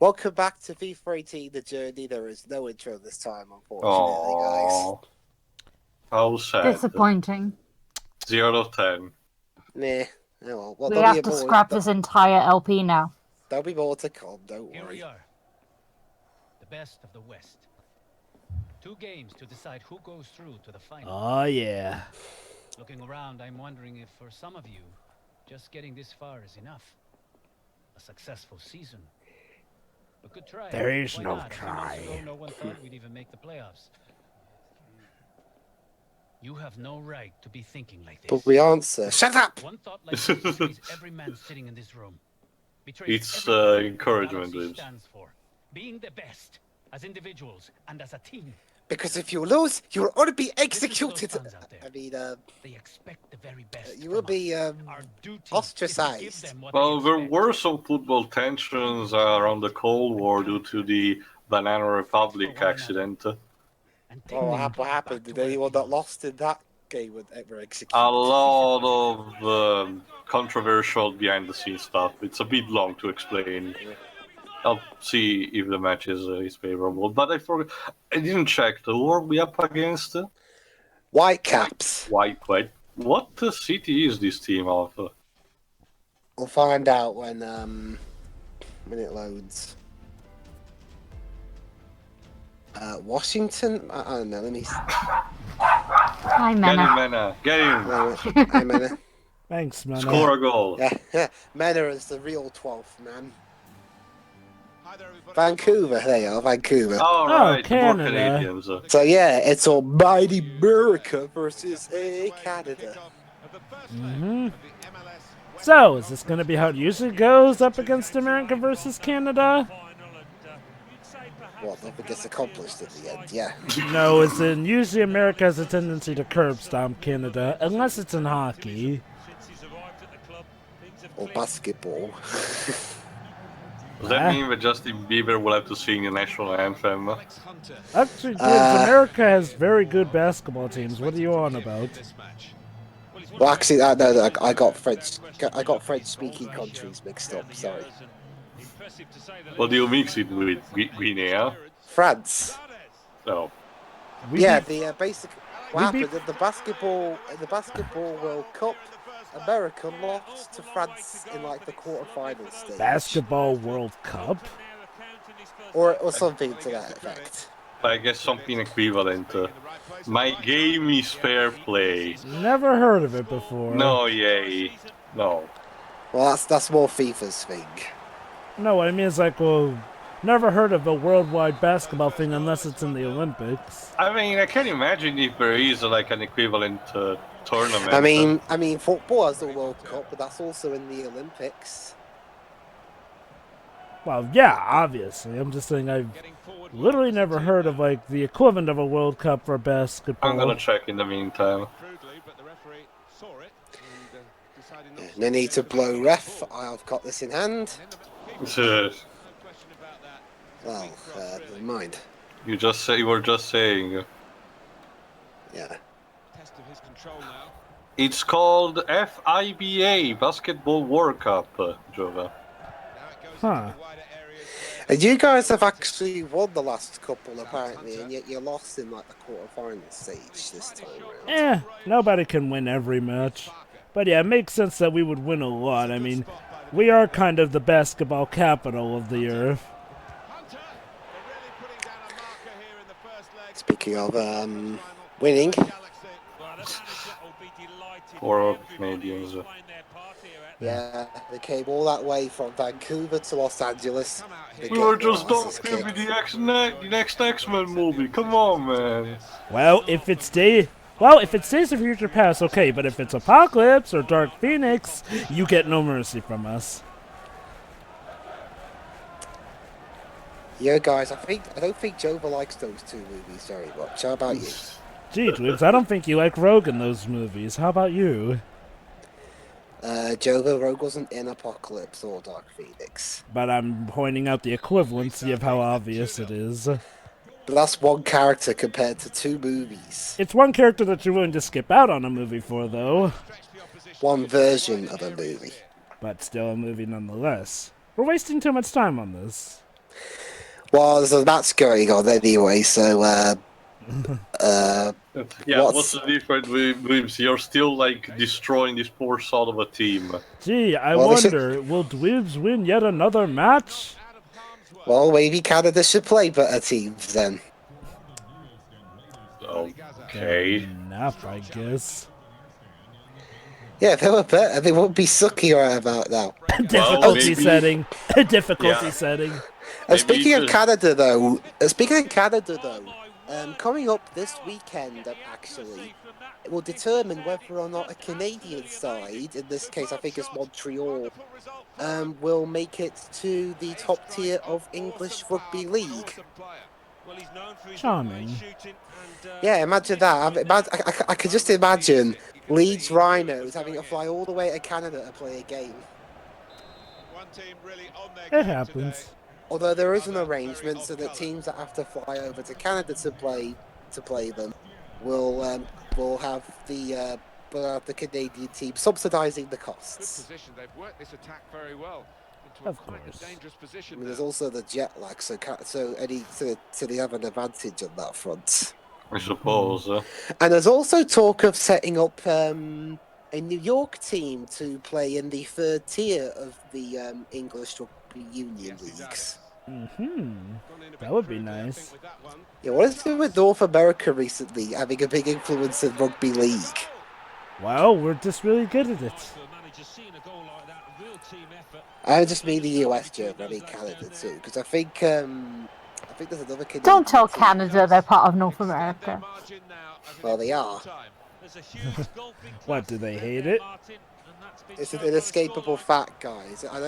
Welcome back to FIFA 18, The Journey. There is no intro this time, unfortunately, guys. Oh, how sad. Disappointing. 0 out of 10. Nah. Oh, well, We have to scrap this entire LP now. There'll be more to come, don't Here worry. we are. The best of the West. 2 games to decide who goes through to the final. Oh, yeah. Looking around, I'm wondering if for some of you, just getting this far is enough. A successful season. A good try. There is Why no not? A few months ago, try. no one thought we'd even make the playoffs. You have no right to be thinking like this. But we answer. Shut up! One thought like this betrays every man sitting in this room. Betrays It's everything encouragement, Galaxy Dwibs. stands for. Being the best as individuals and as a team. Because if you lose, you will only be Listen to those executed. fans out there. I mean, They expect the very best. you will from be us. Our duty is to ostracized. give them what Well, they there expect. were some football tensions around the Cold War due to the Banana Republic accident. And take what them happened? back to Did where it anyone that belongs. lost in that game were executed? A lot of controversial behind-the-scenes stuff. It's a bit long to explain. I'll see if the match is favorable. But I forgot. I didn't check. Who are we up against? Whitecaps. White. What city is this team of? We'll find out when it loads. Washington? I don't know. Let me. Hi, Get him, Mena. Mena. Get him. Hey, Mena. Thanks, man. Score a goal. Yeah, Mena is the real 12th man. Vancouver, there you are, Vancouver. All right, more Canada. Canadians. So yeah, it's almighty America versus Canada. So, is this going to be how it usually goes up against America versus Canada? Well, nothing gets accomplished at the end, yeah. No, as in, usually America has a tendency to curb stomp Canada, unless it's in hockey. Or basketball. Does that mean that Justin Bieber will have to sing the national anthem? Actually, Dwibs, America has very good basketball teams. What are you on about? Well, actually, no, I got French-speaking countries mixed up. Sorry, What do you mix it with? Guinea? France. No. Yeah, the basic. What we happened in the basketball World Cup? America lost to France in like the quarterfinal stage, Basketball World Cup? or something to that effect. I guess something equivalent. My game is fair play. Never heard of it before. No, yay. No. Well, that's more FIFA's thing. No, what I mean is like, well, never heard of a worldwide basketball thing unless it's in the Olympics. I mean, I can imagine if there is like an equivalent tournament. I mean, football has the World Cup, but that's also in the Olympics. Well, yeah, obviously. I'm just saying I've literally never heard of, like, the equivalent of a World Cup for basketball. I'm gonna check in the meantime. No need to blow ref. I've got this in hand. Well, never mind. You were just saying. Yeah. It's called FIBA, Basketball World Cup, Jova. Huh. And you guys have actually won the last couple, apparently, and yet you lost in like the quarterfinal stage this time around. Nobody can win every match. But yeah, it makes sense that we would win a lot. I mean, we are kind of the basketball capital of the earth. Speaking of winning, Poor Canadians. yeah, they came all that way from Vancouver to Los Angeles. We were just talking with the next X-Men movie. Come on, man. Well, if it's Days of Future Past, okay, but if it's Apocalypse or Dark Phoenix, you get no mercy from us. Yeah, guys, I don't think Jova likes those two movies very much. How about you? Gee, Dwibs, I don't think you like Rogue in those movies. How about you? Jova, Rogue wasn't in Apocalypse or Dark Phoenix. But I'm pointing out the equivalency of how obvious it is. But that's one character compared to two movies. It's one character that you're willing to skip out on a movie for, though. One version of a movie. But still a movie nonetheless. We're wasting too much time on this. Well, there's a match going on anyway, so Yeah, what's the difference with Dwibs? You're still like destroying this poor sort of a team. Gee, I Well, they should- wonder, will Dwibs win yet another match? well, maybe Canada should play better teams then. Okay. Fair enough, I guess. Yeah, if they were better, they wouldn't be sucky right about now. Difficulty maybe- setting. Difficulty Yeah. setting. Speaking of just- Canada, though, coming up this weekend, actually, it will determine whether or not a Canadian side, in this case I think it's Montreal, will make it to the top tier of English Rugby League. Charming. Yeah, imagine that. I could just imagine Leeds Rhinos having to fly all the way to Canada to play a game. It happens. Although there is an arrangement so that teams that have to fly over to Canada to play them will have the Canadian team subsidising the costs. Of course. I mean, there's also the jet lag, so they have an advantage on that front. I suppose. And there's also talk of setting up a New York team to play in the third tier of the English Rugby Union leagues. That would be nice. Yeah, what is it with North America recently having a big influence in rugby league? Well, we're just really good at it. I just mean the US, Germany, I mean Canada too, because I think there's another Canadian Don't tell team. Canada they're part of North America. Well, they are. What, do they hate it? It's an inescapable fact, guys. I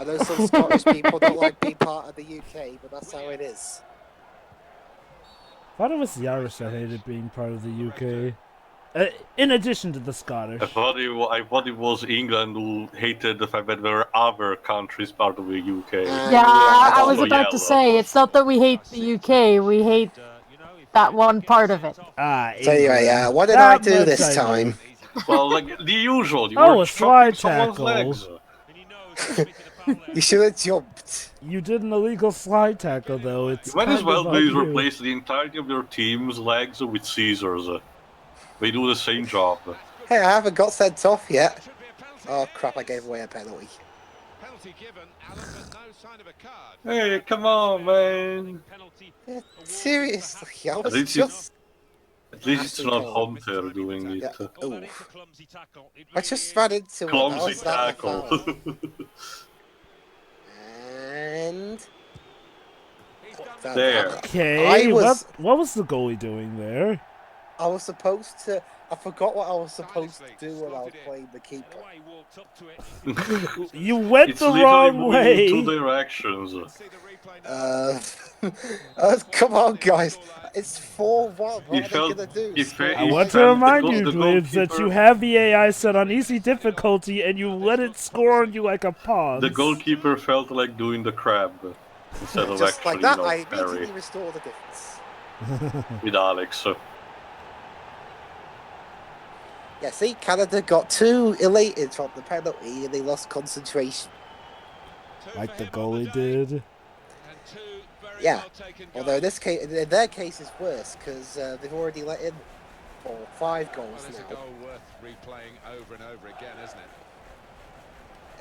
know some Scottish people don't like being part of the UK, but that's how it is. I thought it was the Irish that hated being part of the UK. In addition to the Scottish. I thought it was England who hated the fact that there were other countries part of the UK. Yeah, I was also about to yellow. say, it's not that we hate the UK, we hate that one part of it. So anyway, England. what did That I do much this I know. time? Well, like the usual. You Oh, were a slide chopping someone's tackle. legs. You should have jumped. You did an illegal slide tackle, though. It's You might as kind well of on please you. replace the entirety of your team's legs with scissors. They do the same job. Hey, I haven't got sent off yet. Oh crap! I gave away a penalty. Hey, come on, man. Yeah, seriously, I was least just. At least it's not Actually, Hunter doing it. Yeah. Ooh. I just ran into it. How Clumsy is that a tackle. foul? And There. Okay, I was- what was the goalie doing there? I was supposed to. I forgot what I was supposed to do when I was playing the keeper. You went It's the literally wrong moving in way. two directions. Come on, guys. It's 4-1. What He are they felt- gonna do? he Score? fe- I he want to felt remind the you, goal- the Dwibs, that goalkeeper- you have the AI set on easy difficulty and you let it score on you like a pawn. The goalkeeper felt like doing the crab instead of Just actually, like that, I parry immediately restore the difference. with Alex. Yeah, see, Canada got too elated from the penalty and they lost concentration. Like the goalie did. Yeah, although in their case, it's worse because they've already let in 5 goals now.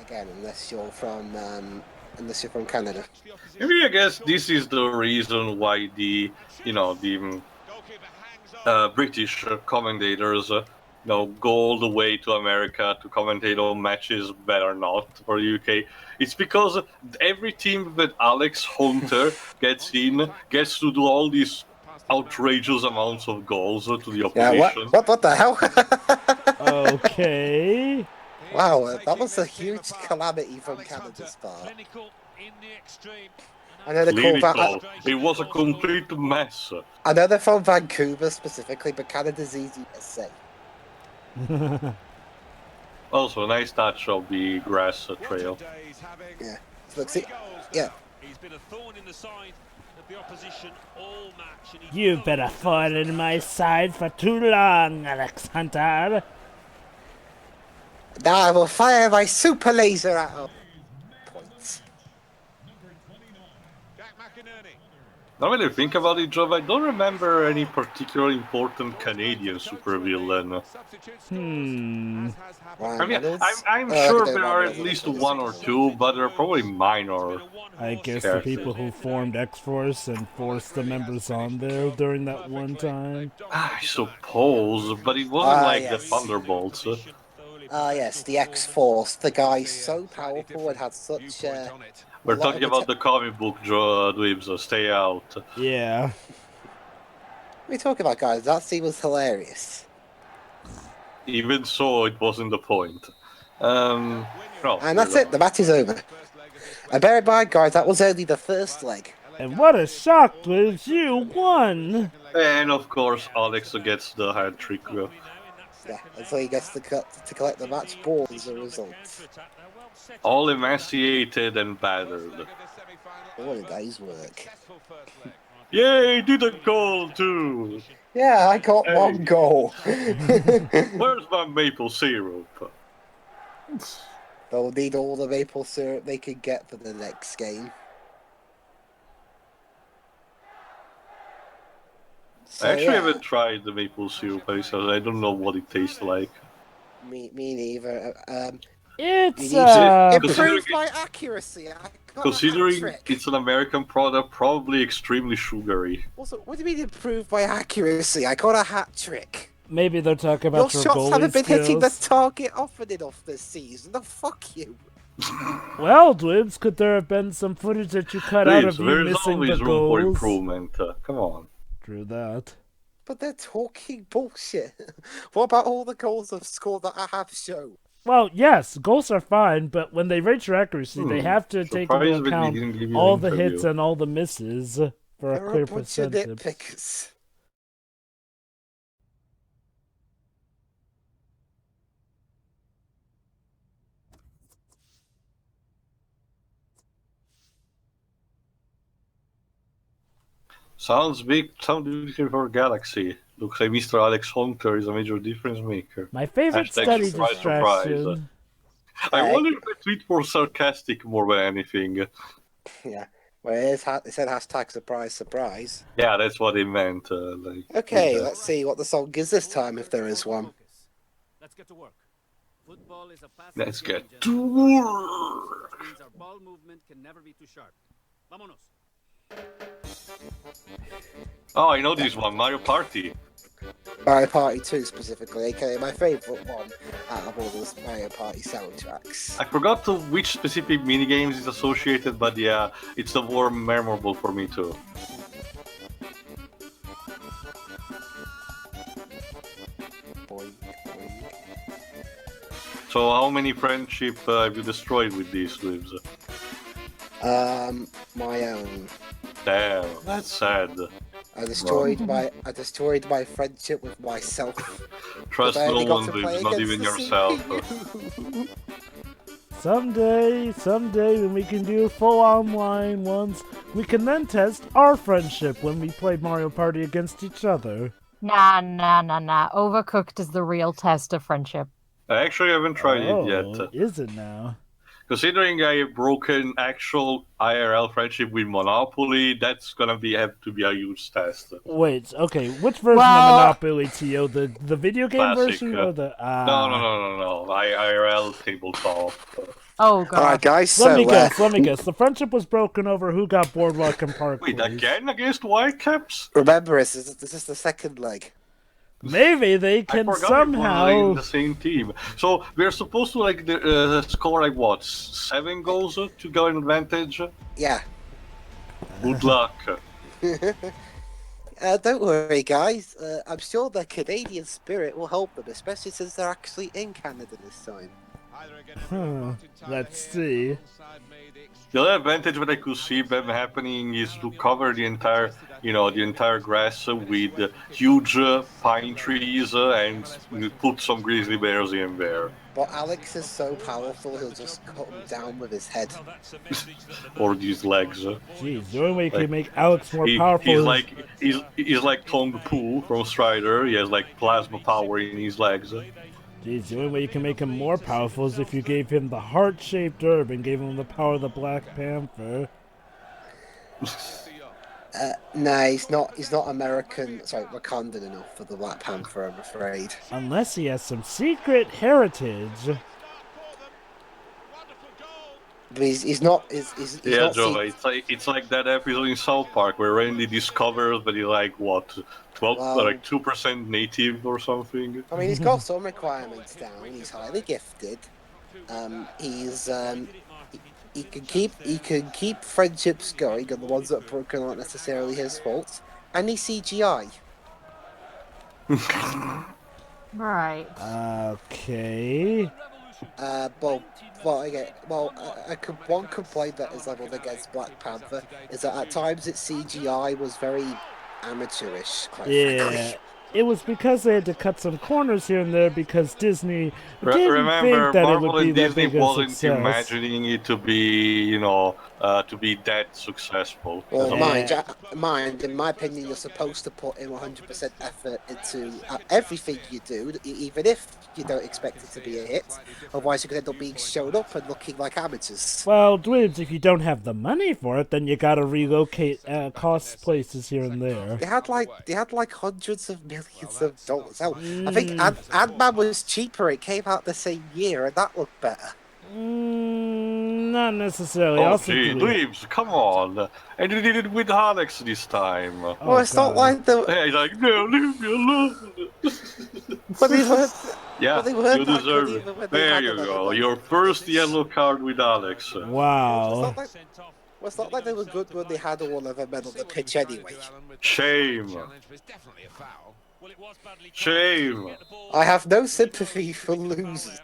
Again, unless you're from Canada. Maybe I guess this is the reason why the British commentators go all the way to America to commentate on matches that are not for the UK. It's because every team that Alex Hunter gets in gets to do all these outrageous amounts of goals to the Yeah, opposition. what the hell? Okay. Wow, that was a huge calamity from Canada's part. I know they're called Clinical. It was a complete mess. I know they're from Vancouver specifically, but Canada's easy to say. Also, a nice touch of the grass trail. Yeah. Look, see, yeah. You've been a thorn in my side for too long, Alex Hunter. Now I will fire my super laser at him. Points. Now when I think about it, Joe, I don't remember any particularly important Canadian supervillain. I mean, I'm sure there are at least one or two, but they're probably minor. I guess the people who formed X-Force and forced the members on there during that one time. I suppose, but it wasn't like the Thunderbolts. Yes, the X-Force. The guy's so powerful and had such We're talking about the comic book, Dwibs, so stay out. Yeah. What are you talking about, guys? That scene was hilarious. Even so, it wasn't the point. No, and that's it. The match is over. And bear in mind, guys, that was only the first leg. And what a shock, Dwibs! You won! And of course, Alex gets the hat trick. Yeah, and so he gets to collect the match ball as a result. All emaciated and battered. What a day's work. Yay, did a goal too! Yeah, I got one goal. Where's my maple syrup? They'll need all the maple syrup they can get for the next game. So, I actually haven't tried the maple syrup, so I don't know what it tastes like. Me neither. It's improve my accuracy. Considering it's an American product, probably extremely sugary. Also, what do you mean improve my accuracy? I got a hat trick. Maybe they're talking about your your shots haven't been skills. hitting the target often enough this season. No, fuck you. Well, Dwibs, could there have been some footage that you cut out of you there's missing always the room for goals? improvement. Come on. True that. But they're talking bullshit. What about all the goals I've scored that I have shown? Well, yes, goals are fine, but when they rate your accuracy, they have to take into account all the hits and all the misses for a clear percentage. Nitpickers. Sounds big for Galaxy. Looks like Mr. Alex Hunter is a major difference maker. My favorite Hashtag study surprise, distraction. surprise. I wonder if the tweet was sarcastic more than anything. Yeah. Well, it said hashtag surprise, surprise. Yeah, that's what it meant. Okay, let's see what the song is this time, if there is one. Let's get to work. Football is a Let's get to work. Means our ball movement can never be too sharp. Vámonos. Oh, I know this one, Mario Party. Mario Party 2 specifically, aka my favourite one out of all those Mario Party soundtracks. I forgot to which specific minigames is associated, but yeah, it's the more memorable for me too. Boing, boing. So how many friendship have you destroyed with these Dwibs? My own. Damn, that's sad. I destroyed my friendship with myself. Trust no one, Dwibs, not even yourself. Someday when we can do full online ones, we can then test our friendship when we play Mario Party against each other. Nah. Overcooked is the real test of friendship. I actually haven't tried it yet. Is it now? Considering I have broken actual IRL friendship with Monopoly, that's gonna have to be a huge test. Wait, okay, which version of Monopoly, Tio? The video game Classic, version or the... No. IRL tabletop. Oh, God. Alright, guys, Let me guess. The friendship was broken over who got Boardwalk and Park. Wait, again against Whitecaps? Remember, this is the second leg. Maybe they can somehow in the same team. So we're supposed to score like what, 7 goals to go in advantage? Yeah. Good luck. Don't worry, guys. I'm sure the Canadian spirit will help them, especially since they're actually in Canada this time. Let's see. The other advantage that I could see them happening is to cover the entire grass with huge pine trees and put some grizzly bears in there. But Alex is so powerful, he'll just cut him down with his head. Or these legs. Jeez, the only way you can make Alex more powerful he's like Tong Poo from Strider. He has like plasma power in his legs. Jeez, the only way you can make him more powerful is if you gave him the heart-shaped herb and gave him the power of the Black Panther. Nah, he's not. He's not American. Sorry, Wakandan enough for the Black Panther, I'm afraid. Unless he has some secret heritage. But he's not. He's Yeah, not. Joe, it's like that episode in South Park where Randy discovers that he's like what, 12, Well, like 2% native or something. I mean, he's got some requirements down. He's highly gifted. He's he can keep friendships going, and the ones that are broken aren't necessarily his fault. And he's CGI. Right. Okay. One complaint that is leveled against Black Panther is that at times its CGI was very amateurish, quite frankly. It was because they had to cut some corners here and there because Disney didn't Remember, think that Marvel it would be and that Disney big a wasn't success. imagining it to be, to be that successful. Well, mind, in my opinion, you're supposed to put in 100% effort into everything you do, even if you don't expect it to be a hit. Otherwise, you could end up being shown up and looking like amateurs. Well, Dwibs, if you don't have the money for it, then you gotta relocate cost places here and there. They had like hundreds of millions of dollars. Hell, I think Ant-Man was cheaper. It came out the same year, and that looked better. Not necessarily. Oh, Also, gee, Dwibs, come on. And you did it with Alex this time. Well, it's not like the. Yeah, he's like, no, leave me alone. But they weren't. Yeah, but they weren't you that deserve good it. even when they There had you another go. one. Your first yellow card with Alex. Wow. It's not like they were good when they had all of them men on the pitch anyway. Shame. Shame. I have no sympathy for losers.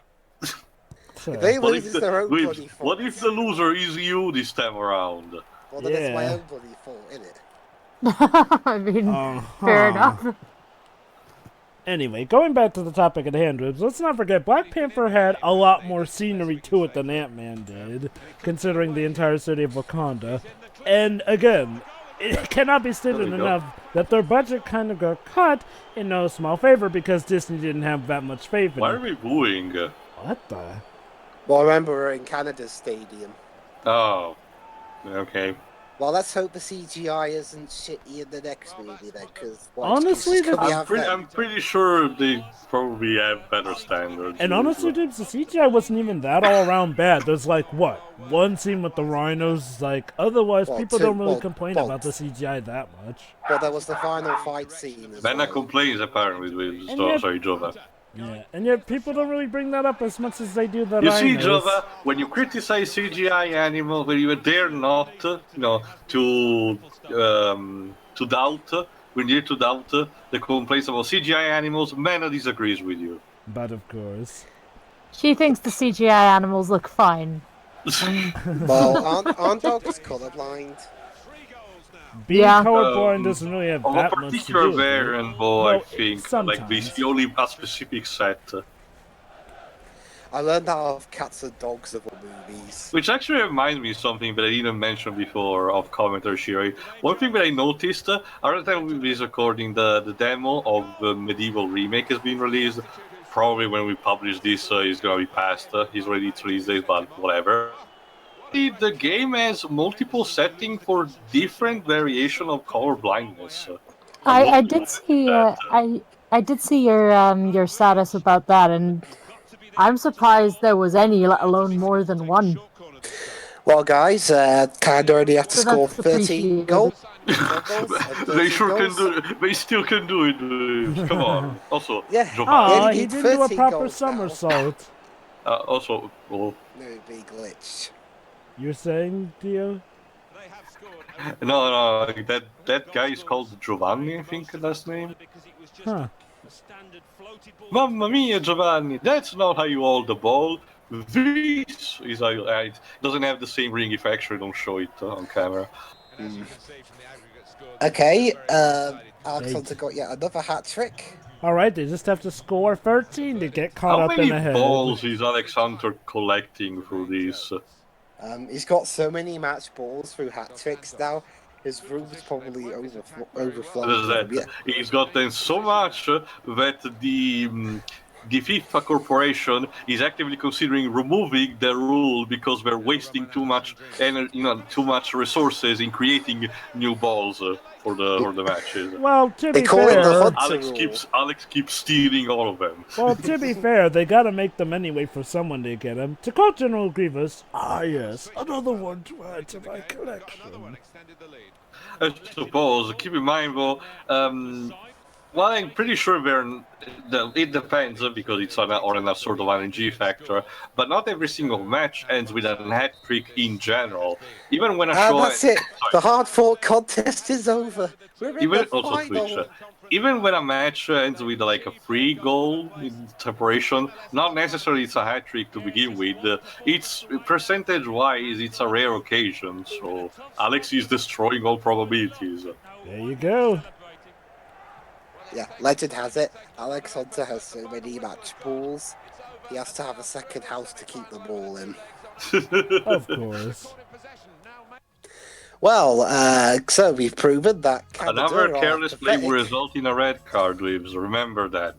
If they lose, it's their own bloody Dwibs, fault. what if the loser is you this time around? Well, then it's my Yeah. own bloody fault, innit? I mean, fair enough. Anyway, going back to the topic at hand, Dwibs, let's not forget Black Panther had a lot more scenery to it than Ant-Man did, considering the entire city of Wakanda. And again, it cannot be stated enough that their budget kind of got cut in no small favor because Disney didn't have that much faith in Why it. are we booing? What the? Well, remember, we're in Canada's stadium. Oh, okay. Well, let's hope the CGI isn't shitty in the next movie then, because Honestly, I'm pretty sure they probably have better standards. And honestly, Dwibs, the CGI wasn't even that all around bad. There's like, what, one scene with the rhinos? Like, otherwise, people don't really complain about the CGI that much. But there was the final fight scene as Benna well. complains apparently with sorry, Jova. Yeah, and yet people don't really bring that up as much as they do the You rhinos. see, Jova, when you criticize CGI animals, when you dare not, to doubt, when you to doubt the complaints about CGI animals, Benna disagrees with you. But of course. She thinks the CGI animals look fine. Well, aren't dogs colorblind? Being Yeah. colorblind doesn't really have Of a that much to particular do with it. variant, boy, Well, I think. Like, sometimes. basically only a specific set. I learned that of cats and dogs of all movies. Which actually reminds me of something that I didn't mention before of commentary Shiri. One thing that I noticed, around the time we was recording the demo of the Medieval Remake has been released. Probably when we publish this, it's gonna be past. He's already 3 days, but whatever. The game has multiple settings for different variation of color blindness. I did see I did see your status about that, and I'm surprised there was any, let alone more than one. Well, guys, Canada already have to So score that's 13 appreciated. goals. They sure can do it. They still can do it. Come on. Also, Yeah. Giovanni. Oh, Yeah, he need didn't do a 13 proper goals now. somersault. Also, well, No, big glitch. You're saying, Dio? no, that guy is called Giovanni, I think, last name. Huh. Mamma mia, Giovanni, that's not how you hold the ball. This is how you. It doesn't have the same ring if I actually don't show it on camera. Okay, Alexander got yet another hat trick. Alright, they just have to score 13 to get caught How up in many the head. balls is Alexander collecting through this? He's got so many match balls through hat tricks now. His room's probably overflowing. He's gotten so much that the FIFA Corporation is actively considering removing the rule because we're wasting too much energy, too much resources in creating new balls for the matches. Well, to They be call it the fair, Hunter rule. Alex keeps stealing all of them. well, to be fair, they gotta make them anyway for someone to get them. To quote General Grievous, ah yes, another one to add to my collection. I suppose. Keep in mind, though, well, I'm pretty sure it depends because it's on a sort of RNG factor, but not every single match ends with a hat trick in general. Even when a show... That's it. The hard-fought contest is over. We're in the also final. Twitch. Even when a match ends with like a free goal in separation, not necessarily it's a hat trick to begin with. It's percentage-wise, it's a rare occasion. So Alex is destroying all probabilities. There you go. Yeah, legend has it. Alex Hunter has so many match balls. He has to have a second house to keep them all in. Of course. Well, so we've proven that Canada Another are careless play pathetic. will result in a red card, Dwibs. Remember that.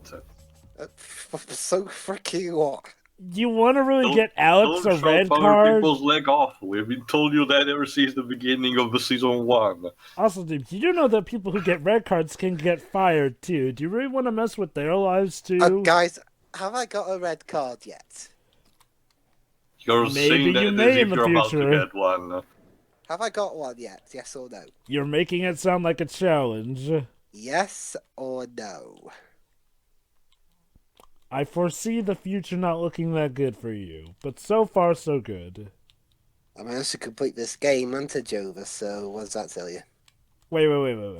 So freaking what? You want to really get Alex a Don't red chop other card? people's leg off. We've been told you that ever since the beginning of the season 1. Also, dude, you do know that people who get red cards can get fired too. Do you really want to mess with their lives too? Guys, have I got a red card yet? You're Maybe saying you that may as in if the you're about to future. get one. Have I got one yet? Yes or no? You're making it sound like a challenge. Yes or no? I foresee the future not looking that good for you, but so far so good. I managed to complete this game unto Jova, so what does that tell you? Wait,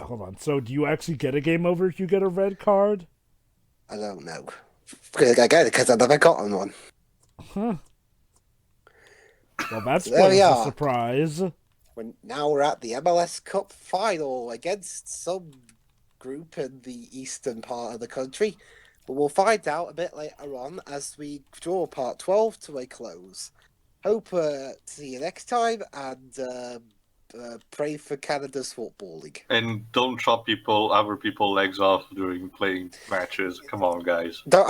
hold on. So do you actually get a game over if you get a red card? I don't know. I get it because I've never gotten one. Huh. Well, that's There we a are. surprise. Now we're at the MLS Cup final against some group in the eastern part of the country. But we'll find out a bit later on as we draw part 12 to a close. Hope to see you next time and pray for Canada's Football League. And don't chop other people's legs off during playing matches. Come on, guys. Don't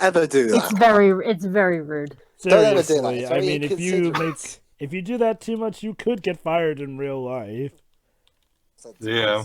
ever do that. It's very rude. Don't ever do that. Seriously, It's I very mean, inconsiderate. if you do that too much, you could get fired in real life. Yeah.